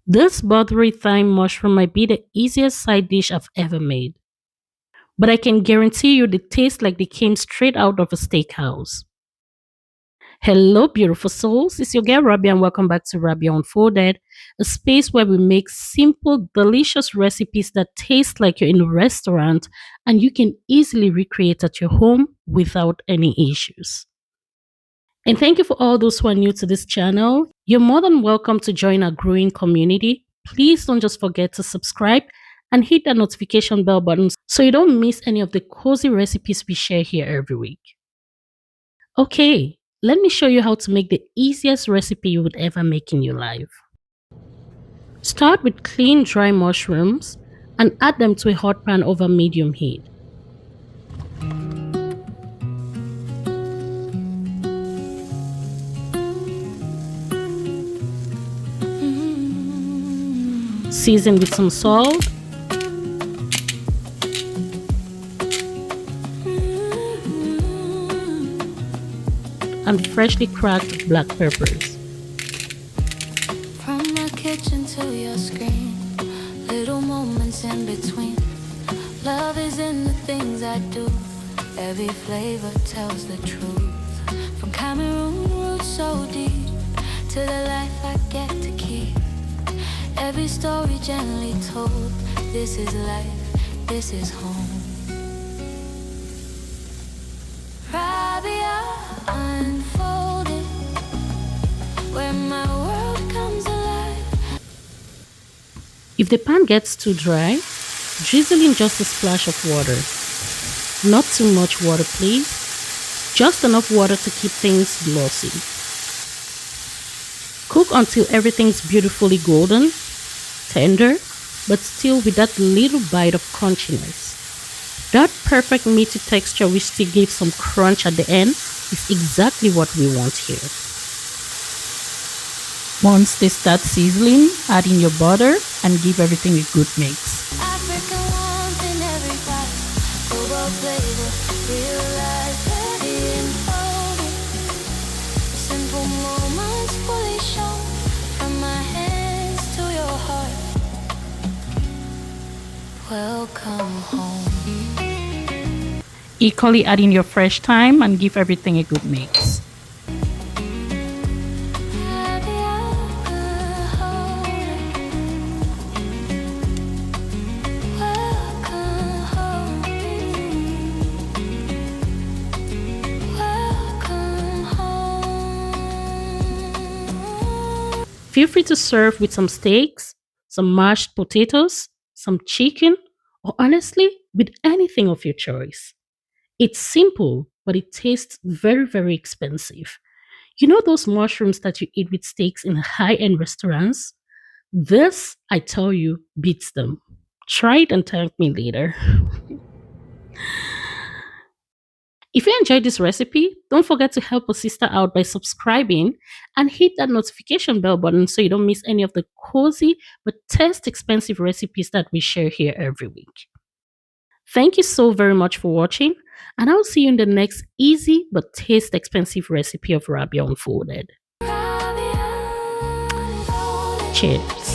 This buttery thyme mushroom might be the easiest side dish I've ever made, but I can guarantee you they taste like they came straight out of a steakhouse. Hello, beautiful souls. It's your girl Rabia, and welcome back to Rabia Unfolded, a space where we make simple, delicious recipes that taste like you're in a restaurant and you can easily recreate at your home without any issues. And thank you for all those who are new to this channel. You're more than welcome to join our growing community. Please don't just forget to subscribe and hit that notification bell button so you don't miss any of the cozy recipes we share here every week. Okay, let me show you how to make the easiest recipe you would ever make in your life. Start with clean dry mushrooms and add them to a hot pan over medium heat. Season with some salt and freshly cracked black peppers. From my kitchen to your screen, little moments in between. Love is in the things I do. Every flavor tells the truth. From Cameroon roots so deep to the life I get to keep. Every story gently told. This is life, this is home. Rabia Unfolded, where my world comes alive. If the pan gets too dry, drizzle in just a splash of water. Not too much water, please. Just enough water to keep things glossy. Cook until everything's beautifully golden, tender, but still with that little bite of crunchiness. That perfect meaty texture which still gives some crunch at the end is exactly what we want here. Once they start sizzling, add in your butter and give everything a good mix. African warmth in every bite, global flavor, real life, heavy unfolded. Simple moments fully shown, from my hands to your heart. Welcome home. Equally add in your fresh thyme and give everything a good mix. Feel free to serve with some steaks, some mashed potatoes, some chicken, or honestly, with anything of your choice. It's simple, but it tastes very, very expensive. You know those mushrooms that you eat with steaks in high-end restaurants? This, I tell you, beats them. Try it and thank me later. If you enjoyed this recipe, don't forget to help a sister out by subscribing and hit that notification bell button so you don't miss any of the cozy but taste expensive recipes that we share here every week. Thank you so very much for watching, and I'll see you in the next easy but taste expensive recipe of Rabia Unfolded. Cheers.